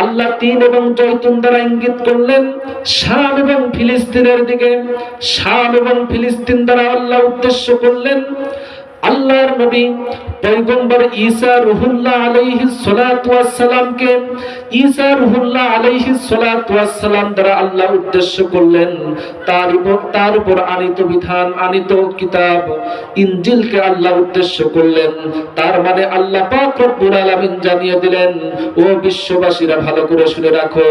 আল্লাহ তিন এবং জৈতুন দ্বারা ইঙ্গিত করলেন শাম এবং ফিলিস্তিনের দিকে। শাম এবং ফিলিস্তিন দ্বারা আল্লাহ উদ্দেশ্য করলেন আল্লাহর নবী পয়গম্বর ঈসা রুহুল্লাহ আলাইহিস সালাতু ওয়াস সালামকে। ঈসা রুহুল্লাহ আলাইহিস সালাতু ওয়াস সালাম দ্বারা আল্লাহ উদ্দেশ্য করলেন তার উপর আনিত বিধান, আনিত কিতাব ইনজিলকে আল্লাহ উদ্দেশ্য করলেন। তার মানে আল্লাহ পাক রব্বুল আলামিন জানিয়ে দিলেন, ও বিশ্ববাসীরা ভালো করে শুনে রাখো,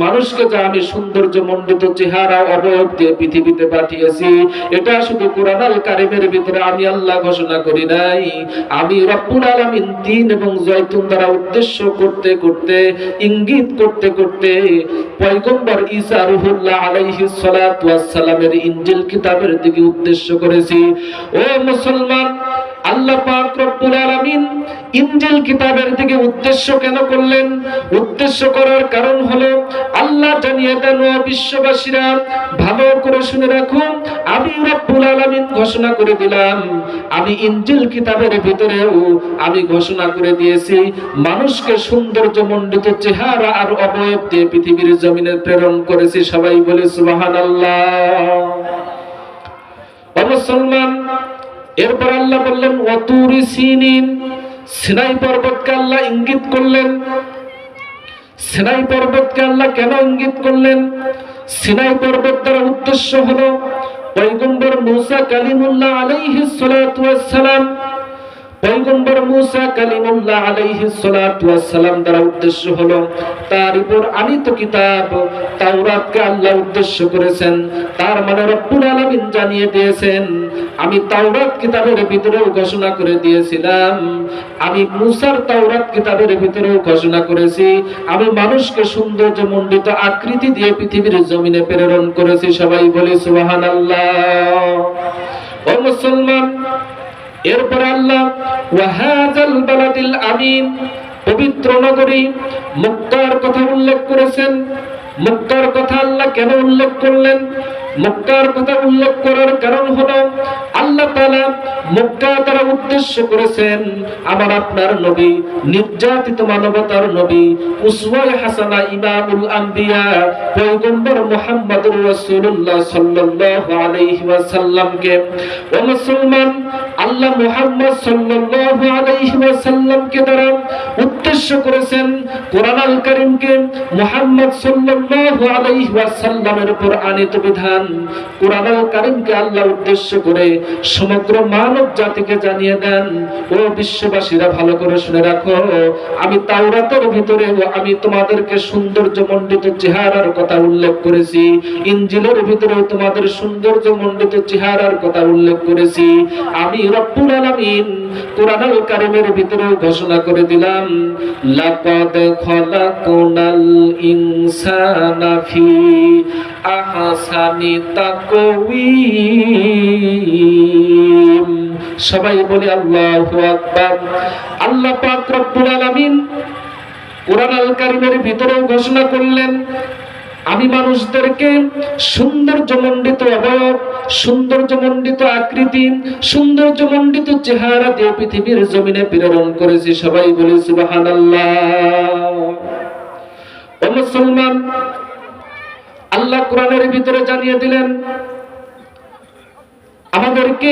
মানুষকে যে আমি সৌন্দর্য মণ্ডিত চেহারা অবয়ব দিয়ে পৃথিবীতে পাঠিয়েছি, এটা শুধু কোরআন আল কারীমের ভিতরে আমি আল্লাহ ঘোষণা করি নাই। আমি রব্বুল আলামিন তিন এবং জয়তুন দ্বারা উদ্দেশ্য করতে করতে, ইঙ্গিত করতে করতে পয়গম্বর ঈসা রুহুল্লাহ আলাইহিস সালাতু ওয়াস সালামের ইনজিল কিতাবের দিকে উদ্দেশ্য করেছি। ও মুসলমান, আল্লাহ পাক রব্বুল আলামিন ইনজিল কিতাবের দিকে উদ্দেশ্য কেন করলেন? উদ্দেশ্য করার কারণ হলো আল্লাহ জানিয়ে দেন, ও বিশ্ববাসীরা ভালো করে শুনে রাখুন, আমি রব্বুল আলামিন ঘোষণা করে দিলাম, আমি ইনজিল কিতাবের ভিতরেও আমি ঘোষণা করে দিয়েছি মানুষকে সৌন্দর্য মণ্ডিত চেহারা আর অবয়ব দিয়ে পৃথিবীর জমিনে প্রেরণ করেছি। সবাই বলে সুবহানাল্লাহ। ও মুসলমান, এরপর আল্লাহ বললেন ওয়াতুরি সিনিন, সিনাই পর্বতকে আল্লাহ ইঙ্গিত করলেন। সিনাই পর্বতকে আল্লাহ কেন ইঙ্গিত করলেন? সিনাই পর্বত দ্বারা উদ্দেশ্য হলো পয়গম্বর মূসা কালিমুল্লাহ আলাইহিস সালাতু ওয়াস সালাম, পয়গম্বর মূসা কালিমুল্লাহ আলাইহিস সালাতু ওয়াস সালাম দ্বারা উদ্দেশ্য হলো তার উপর আনিত কিতাব তাওরাতকে আল্লাহ উদ্দেশ্য করেছেন। তার মানে রব্বুল আলামিন জানিয়ে দিয়েছেন, আমি তাওরাত কিতাবের ভিতরেও ঘোষণা করে দিয়েছিলাম, আমি মূসার তাওরাত কিতাবের ভিতরেও ঘোষণা করেছি আমি মানুষকে সৌন্দর্য মণ্ডিত আকৃতি দিয়ে পৃথিবীর জমিনে প্রেরণ করেছি। সবাই বলি সুবহানাল্লাহ। ও মুসলমান, এরপর আল্লাহ ওয়াহাযাল বালাদিল আমিন, পবিত্র নগরী মক্কার কথা উল্লেখ করেছেন। মক্কার কথা আল্লাহ কেন উল্লেখ করলেন? মক্কার কথা উল্লেখ করার কারণ হলো আল্লাহ তাআলা মক্কা দ্বারা উদ্দেশ্য করেছেন আমার আপনার নবী, নির্যাতিত মানবতার নবী, উসওয়ায়ে হাসানা, ইমামুল আম্বিয়া পয়গম্বর মুহাম্মদুর রাসূলুল্লাহ সাল্লাল্লাহু আলাইহি ওয়াসাল্লামকে। ও মুসলমান, আল্লাহ মুহাম্মদ সাল্লাল্লাহু আলাইহি ওয়াসাল্লামকে দ্বারা উদ্দেশ্য করেছেন কোরআন আল কারীমকে। মুহাম্মদ সাল্লাল্লাহু আলাইহি ওয়াসাল্লামের উপর আনিত বিধান কোরআন আল কারীমকে আল্লাহ উদ্দেশ্য করে সমগ্র মানব জাতিকে জানিয়ে দেন, ও বিশ্ববাসীরা ভালো করে শুনে রাখো, আমি তাওরাতের ভিতরে আমি তোমাদেরকে সৌন্দর্য মণ্ডিত চেহারার কথা উল্লেখ করেছি, ইনজিলের ভিতরেও তোমাদের সৌন্দর্য মণ্ডিত চেহারার কথা উল্লেখ করেছি। আমি রব্বুল আলামিন কোরআন আল কারীমের ভিতরেও ঘোষণা করে দিলাম, লাকাদ খালাকনাল ইনসানা ফি আহসানি তাকওয়িম। সবাই বলে আল্লাহু আকবার। আল্লাহ পাক রব্বুল আলামিন কোরআন আল কারীমের ভিতরেও ঘোষণা করলেন, আমি মানুষদেরকে সৌন্দর্যমণ্ডিত অবয়ব, সৌন্দর্যমণ্ডিত আকৃতি, সৌন্দর্যমণ্ডিত চেহারা দিয়ে পৃথিবীর জমিনে প্রেরণ করেছি। সবাই বলে সুবহানাল্লাহ। ও মুসলমান, আল্লাহ কোরআনের ভিতরে জানিয়ে দিলেন আমাদেরকে